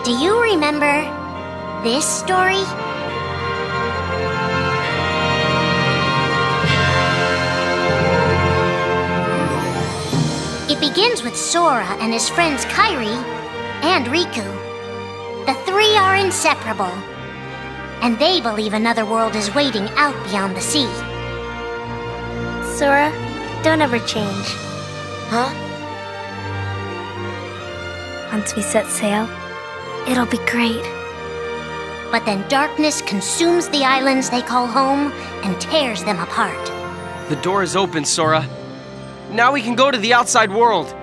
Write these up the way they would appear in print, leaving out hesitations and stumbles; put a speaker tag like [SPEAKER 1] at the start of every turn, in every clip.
[SPEAKER 1] Do you remember this story? It begins with Sora and his friends Kairi and Riku. The three are inseparable, and they believe another world is waiting out beyond the sea.
[SPEAKER 2] Sora, don't ever change.
[SPEAKER 3] Huh?
[SPEAKER 2] Once we set sail, it'll be great.
[SPEAKER 1] But then darkness consumes the islands they call home and tears them apart.
[SPEAKER 4] The door is open, Sora. Now we can go to the outside world.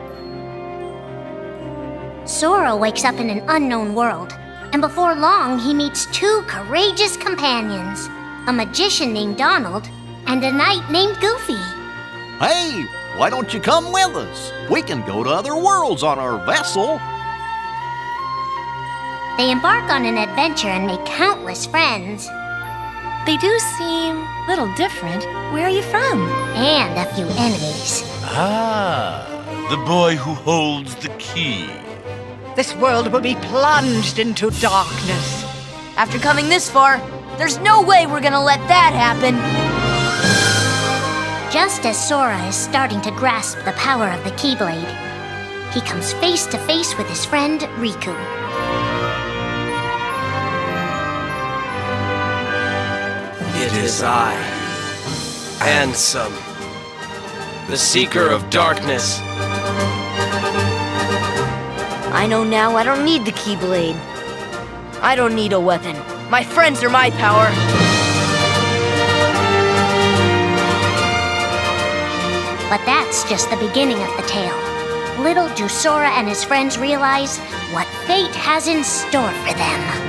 [SPEAKER 1] Sora wakes up in an unknown world, and before long he meets two courageous companions, a magician named Donald and a knight named Goofy.
[SPEAKER 5] Hey, why don't you come with us? We can go to other worlds on our vessel.
[SPEAKER 1] They embark on an adventure and make countless friends.
[SPEAKER 6] They do seem a little different. Where are you from?
[SPEAKER 1] And a few enemies.
[SPEAKER 7] Ah, the boy who holds the key.
[SPEAKER 3] This world will be plunged into darkness.
[SPEAKER 6] After coming this far, there's no way we're gonna let that happen.
[SPEAKER 1] Just as Sora is starting to grasp the power of the Keyblade, he comes face to face with his friend Riku.
[SPEAKER 4] It is I, Ansem, the Seeker of Darkness.
[SPEAKER 6] I know now I don't need the Keyblade. I don't need a weapon. My friends are my power.
[SPEAKER 1] But that's just the beginning of the tale. Little do Sora and his friends realize what fate has in store for them.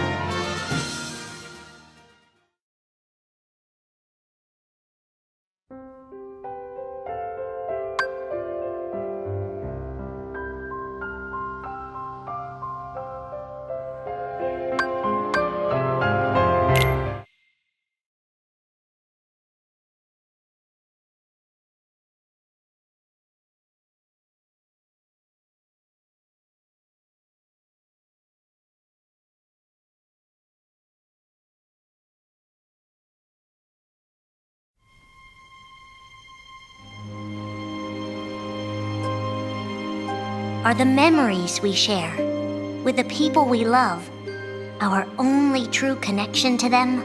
[SPEAKER 1] Are the memories we share with the people we love our only true connection to them?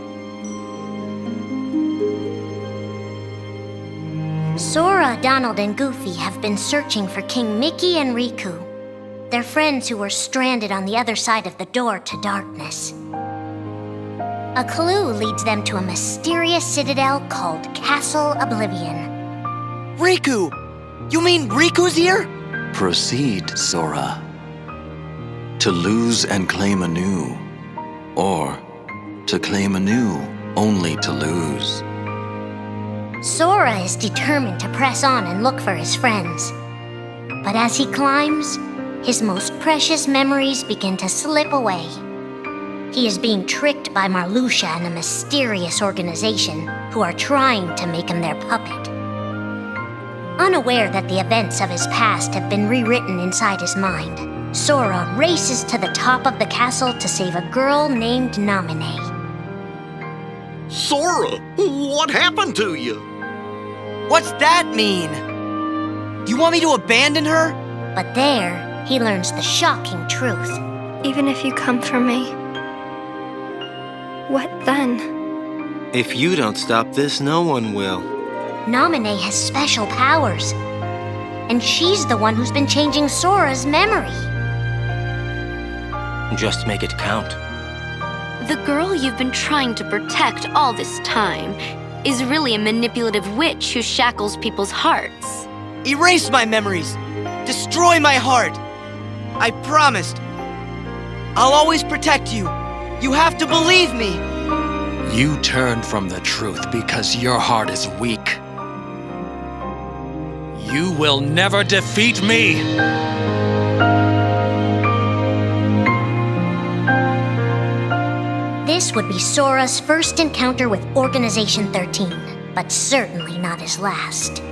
[SPEAKER 1] Sora, Donald, and Goofy have been searching for King Mickey and Riku, their friends who were stranded on the other side of the door to darkness. A clue leads them to a mysterious citadel called Castle Oblivion.
[SPEAKER 3] Riku! You mean Riku's here?
[SPEAKER 8] Proceed, Sora. To lose and claim anew, or to claim anew only to lose.
[SPEAKER 1] Sora is determined to press on and look for his friends. But as he climbs, his most precious memories begin to slip away. He is being tricked by Marluxia and a mysterious organization who are trying to make him their puppet. Unaware that the events of his past have been rewritten inside his mind, Sora races to the top of the castle to save a girl named Naminé.
[SPEAKER 5] Sora, what happened to you?
[SPEAKER 3] What's that mean? You want me to abandon her?
[SPEAKER 1] But there, he learns the shocking truth.
[SPEAKER 2] Even if you come for me, what then?
[SPEAKER 9] If you don't stop this, no one will.
[SPEAKER 1] Naminé has special powers, and she's the one who's been changing Sora's memory.
[SPEAKER 9] Just make it count.
[SPEAKER 10] The girl you've been trying to protect all this time is really a manipulative witch who shackles people's hearts.
[SPEAKER 3] Erase my memories. Destroy my heart. I promised. I'll always protect you. You have to believe me.
[SPEAKER 8] You turn from the truth because your heart is weak.
[SPEAKER 7] You will never defeat me!
[SPEAKER 1] This would be Sora's first encounter with Organization 13, but certainly not his last.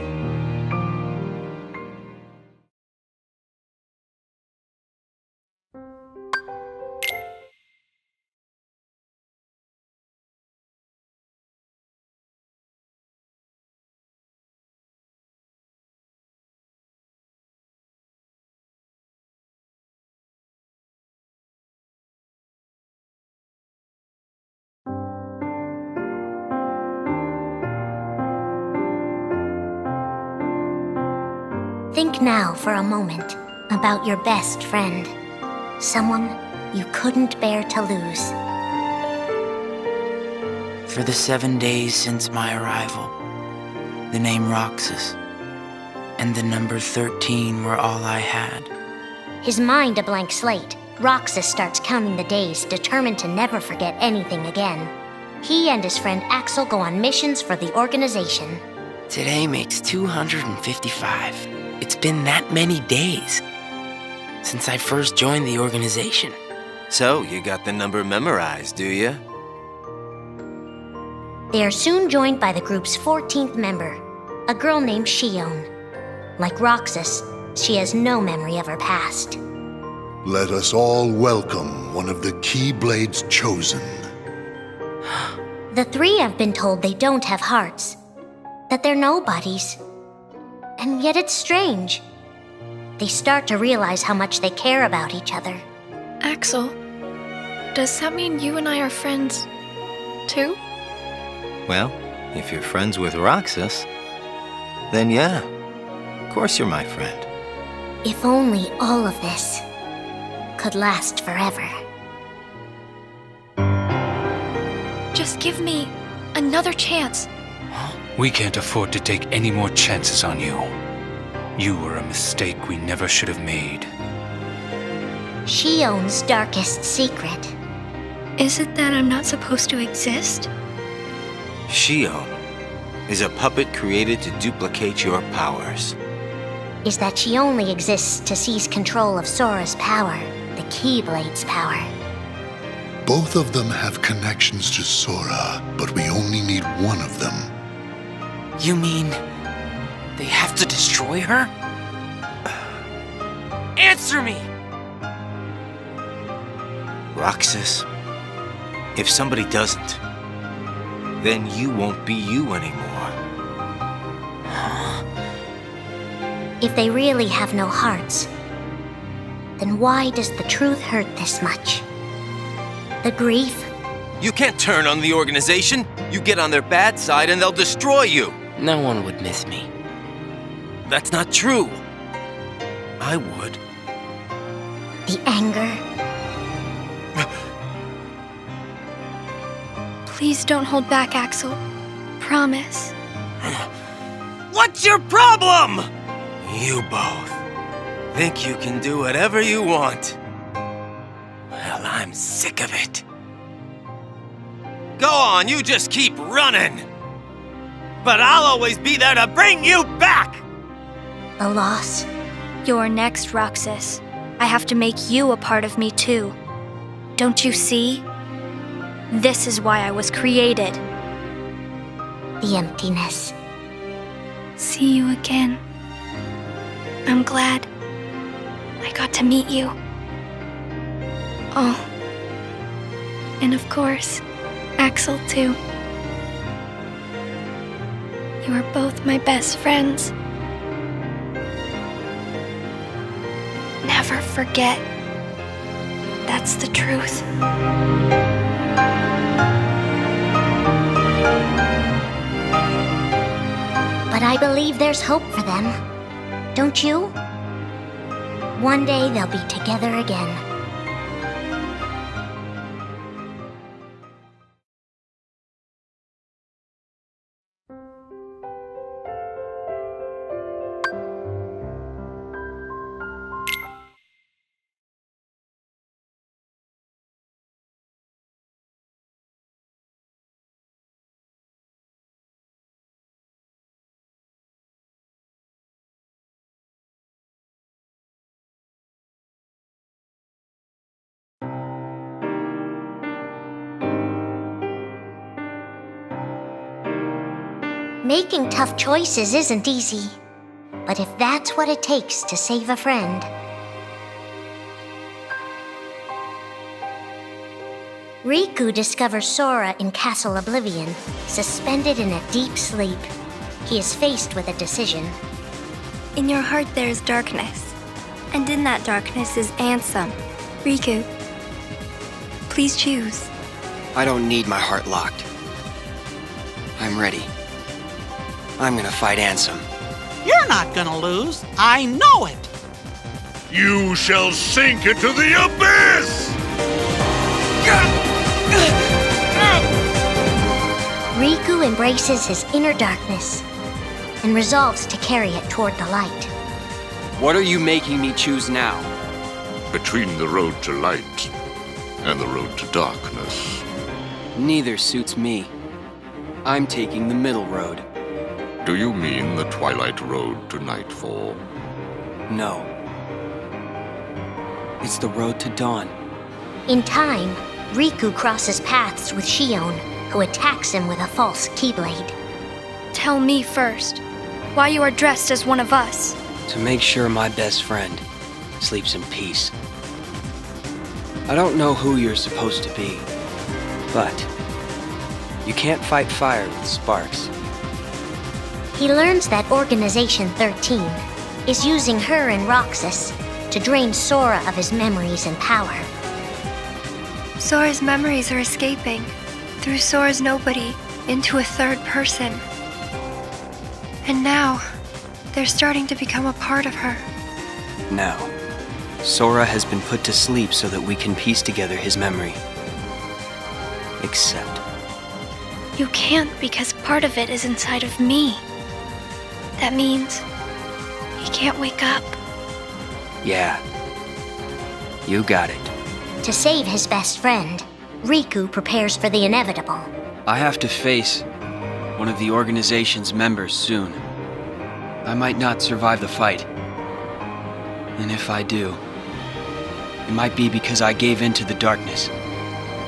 [SPEAKER 1] Think now for a moment about your best friend. Someone you couldn't bear to lose.
[SPEAKER 11] For the 7 days since my arrival, the name Roxas and the number 13 were all I had.
[SPEAKER 1] His mind a blank slate, Roxas starts counting the days, determined to never forget anything again. He and his friend Axel go on missions for the organization.
[SPEAKER 11] Today makes 255. It's been that many days since I first joined the organization.
[SPEAKER 9] So, you got the number memorized, do you?
[SPEAKER 1] They are soon joined by the group's 14th member, a girl named Shion. Like Roxas, she has no memory of her past.
[SPEAKER 12] Let us all welcome one of the Keyblades chosen.
[SPEAKER 1] The three have been told they don't have hearts, that they're nobodies. And yet it's strange. They start to realize how much they care about each other.
[SPEAKER 2] Axel, does that mean you and I are friends, too?
[SPEAKER 9] Well, if you're friends with Roxas, then yeah, of course you're my friend.
[SPEAKER 1] If only all of this could last forever.
[SPEAKER 2] Just give me another chance.
[SPEAKER 8] We can't afford to take any more chances on you. You were a mistake we never should have made.
[SPEAKER 1] Shion's darkest secret.
[SPEAKER 2] Is it that I'm not supposed to exist?
[SPEAKER 9] Shion is a puppet created to duplicate your powers.
[SPEAKER 1] Is that she only exists to seize control of Sora's power, the Keyblade's power.
[SPEAKER 12] Both of them have connections to Sora, but we only need one of them.
[SPEAKER 11] You mean they have to destroy her? Answer me!
[SPEAKER 9] Roxas, if somebody doesn't, then you won't be you anymore.
[SPEAKER 1] If they really have no hearts, then why does the truth hurt this much? The grief?
[SPEAKER 9] You can't turn on the organization. You get on their bad side and they'll destroy you.
[SPEAKER 11] No one would miss me.
[SPEAKER 9] That's not true. I would.
[SPEAKER 1] The anger?
[SPEAKER 2] Please don't hold back, Axel. Promise.
[SPEAKER 9] What's your problem? You both think you can do whatever you want. Well, I'm sick of it. Go on, you just keep running. But I'll always be there to bring you back!
[SPEAKER 1] The loss?
[SPEAKER 2] You're next, Roxas. I have to make you a part of me too. Don't you see? This is why I was created.
[SPEAKER 1] The emptiness.
[SPEAKER 2] See you again. I'm glad I got to meet you. Oh. And of course, Axel too. You are both my best friends. Never forget. That's the truth.
[SPEAKER 1] But I believe there's hope for them. Don't you? One day they'll be together again. Making tough choices isn't easy, but if that's what it takes to save a friend. Riku discovers Sora in Castle Oblivion, suspended in a deep sleep. He is faced with a decision.
[SPEAKER 2] In your heart there is darkness, and in that darkness is Ansem. Riku, please choose.
[SPEAKER 13] I don't need my heart locked. I'm ready. I'm gonna fight Ansem.
[SPEAKER 14] You're not gonna lose. I know it.
[SPEAKER 7] You shall sink into the abyss!
[SPEAKER 1] Riku embraces his inner darkness and resolves to carry it toward the light.
[SPEAKER 4] What are you making me choose now?
[SPEAKER 12] Between the road to light and the road to darkness.
[SPEAKER 4] Neither suits me. I'm taking the middle road.
[SPEAKER 12] Do you mean the twilight road to nightfall?
[SPEAKER 4] No. It's the road to dawn.
[SPEAKER 1] In time, Riku crosses paths with Shion, who attacks him with a false Keyblade.
[SPEAKER 2] Tell me first, why you are dressed as one of us.
[SPEAKER 4] To make sure my best friend sleeps in peace. I don't know who you're supposed to be, but you can't fight fire with sparks.
[SPEAKER 1] He learns that Organization 13 is using her and Roxas to drain Sora of his memories and power.
[SPEAKER 2] Sora's memories are escaping through Sora's nobody into a third person. And now, they're starting to become a part of her.
[SPEAKER 4] Now, Sora has been put to sleep so that we can piece together his memory. Except...
[SPEAKER 2] You can't because part of it is inside of me. That means he can't wake up.
[SPEAKER 4] Yeah. You got it.
[SPEAKER 1] To save his best friend, Riku prepares for the inevitable.
[SPEAKER 4] I have to face one of the organization's members soon. I might not survive the fight. And if I do, it might be because I gave in to the darkness.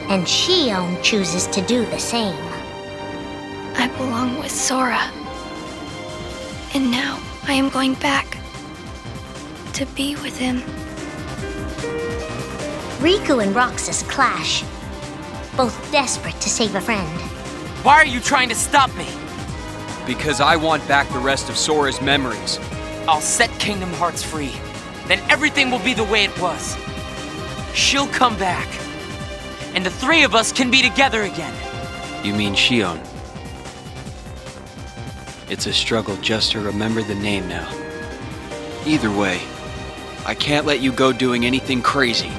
[SPEAKER 1] And Shion chooses to do the same.
[SPEAKER 2] I belong with Sora. And now I am going back to be with him.
[SPEAKER 1] Riku and Roxas clash, both desperate to save a friend.
[SPEAKER 3] Why are you trying to stop me?
[SPEAKER 4] Because I want back the rest of Sora's memories.
[SPEAKER 3] I'll set Kingdom Hearts free. Then everything will be the way it was. She'll come back. And the three of us can be together again.
[SPEAKER 4] You mean Shion? It's a struggle just to remember the name now. Either way, I can't let you go doing anything crazy.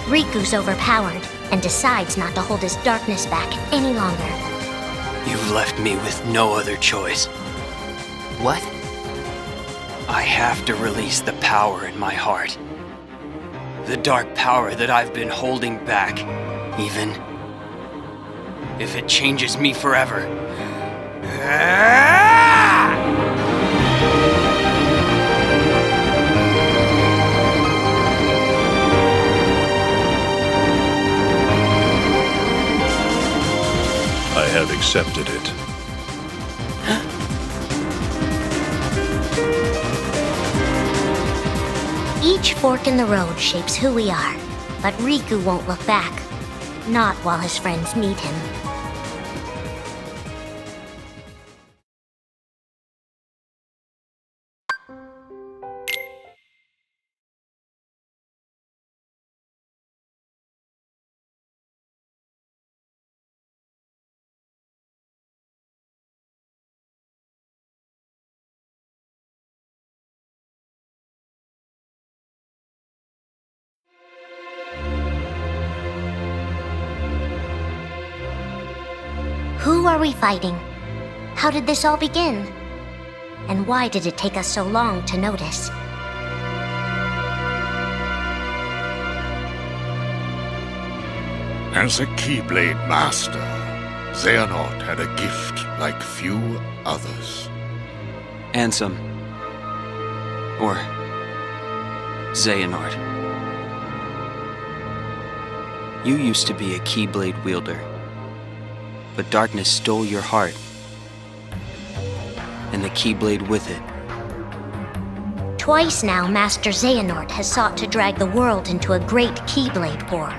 [SPEAKER 1] Riku's overpowered and decides not to hold his darkness back any longer.
[SPEAKER 4] You've left me with no other choice.
[SPEAKER 3] What?
[SPEAKER 4] I have to release the power in my heart. The dark power that I've been holding back, even if it changes me forever.
[SPEAKER 12] I have accepted it.
[SPEAKER 1] Each fork in the road shapes who we are, but Riku won't look back. Not while his friends need him. Who are we fighting? How did this all begin? And why did it take us so long to notice?
[SPEAKER 12] As a Keyblade master, Xehanort had a gift like few others.
[SPEAKER 4] Ansem. Or Xehanort. You used to be a Keyblade wielder. But darkness stole your heart, and the Keyblade with it.
[SPEAKER 1] Twice now, Master Xehanort has sought to drag the world into a great Keyblade war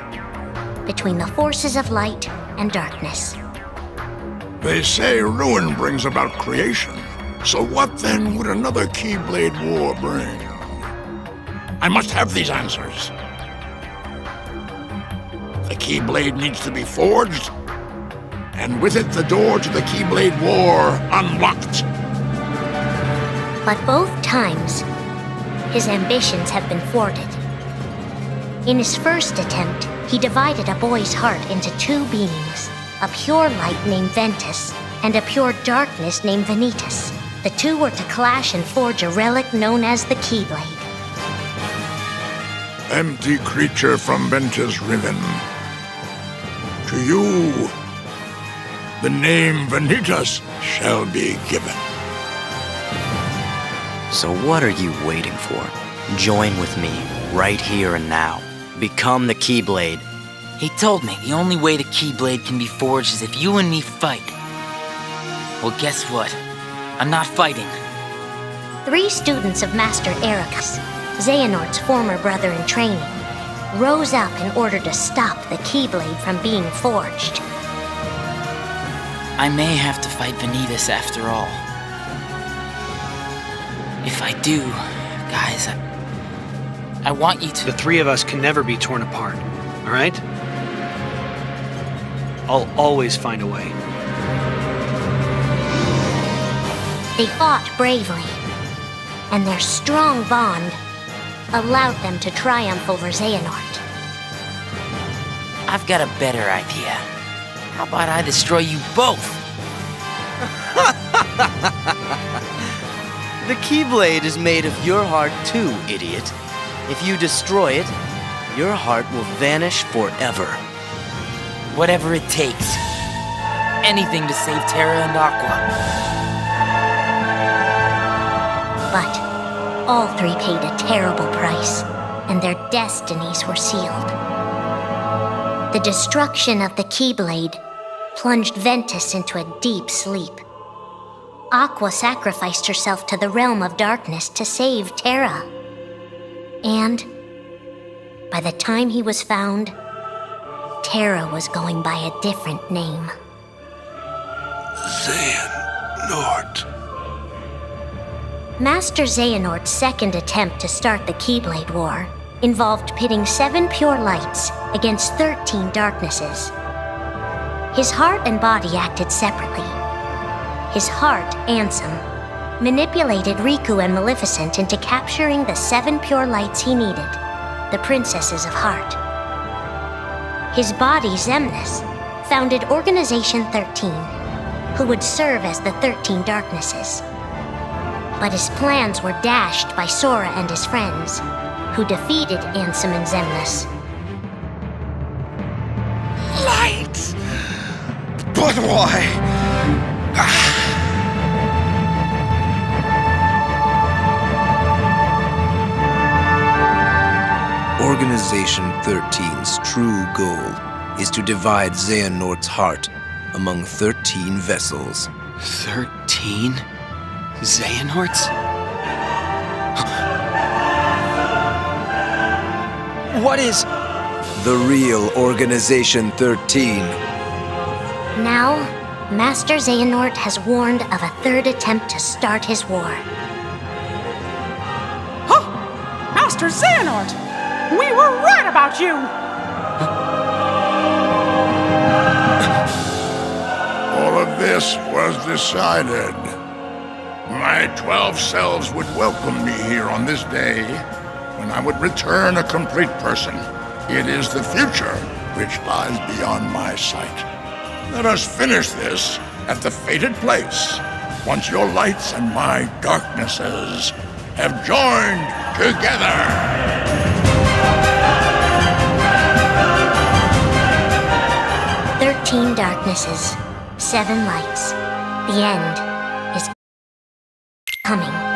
[SPEAKER 1] between the forces of light and darkness.
[SPEAKER 12] They say ruin brings about creation. So what then would another Keyblade war bring? I must have these answers. The Keyblade needs to be forged, and with it the door to the Keyblade War unlocked.
[SPEAKER 1] But both times, his ambitions have been thwarted. In his first attempt, he divided a boy's heart into two beings, a pure light named Ventus and a pure darkness named Vanitas. The two were to clash and forge a relic known as the Keyblade.
[SPEAKER 12] Empty creature from Ventus Riven. To you, the name Vanitas shall be given.
[SPEAKER 15] So what are you waiting for? Join with me, right here and now. Become the Keyblade.
[SPEAKER 11] He told me the only way the Keyblade can be forged is if you and me fight. Well, guess what? I'm not fighting.
[SPEAKER 1] 3 students of Master Ericus, Xehanort's former brother in training, rose up in order to stop the Keyblade from being forged.
[SPEAKER 11] I may have to fight Vanitas after all. If I do, guys, I want you to...
[SPEAKER 4] The 3 of us can never be torn apart, all right? I'll always find a way.
[SPEAKER 1] They fought bravely, and their strong bond allowed them to triumph over Xehanort.
[SPEAKER 11] I've got a better idea. How about I destroy you both?
[SPEAKER 15] The Keyblade is made of your heart too, idiot. If you destroy it, your heart will vanish forever.
[SPEAKER 11] Whatever it takes. Anything to save Terra and Aqua.
[SPEAKER 1] But all 3 paid a terrible price, and their destinies were sealed. The destruction of the Keyblade plunged Ventus into a deep sleep. Aqua sacrificed herself to the realm of darkness to save Terra. And by the time he was found, Terra was going by a different name.
[SPEAKER 12] Xehanort.
[SPEAKER 1] Master Xehanort's second attempt to start the Keyblade War involved pitting 7 pure lights against 13 darknesses. His heart and body acted separately. His heart, Ansem, manipulated Riku and Maleficent into capturing the 7 pure lights he needed, the Princesses of Heart. His body, Xemnas, founded Organization 13, who would serve as the 13 darknesses. But his plans were dashed by Sora and his friends, who defeated Ansem and Xemnas.
[SPEAKER 13] Light! But why?
[SPEAKER 9] Organization 13's true goal is to divide Xehanort's heart among 13 vessels.
[SPEAKER 4] 13? Xehanorts? What is...
[SPEAKER 9] The real Organization 13.
[SPEAKER 1] Now, Master Xehanort has warned of a 3rd attempt to start his war.
[SPEAKER 14] Huh! Master Xehanort! We were right about you!
[SPEAKER 12] All of this was decided. My 12 selves would welcome me here on this day, when I would return a complete person. It is the future which lies beyond my sight. Let us finish this at the fated place, once your lights and my darknesses have joined together.
[SPEAKER 1] 13 darknesses, 7 lights. The end is coming.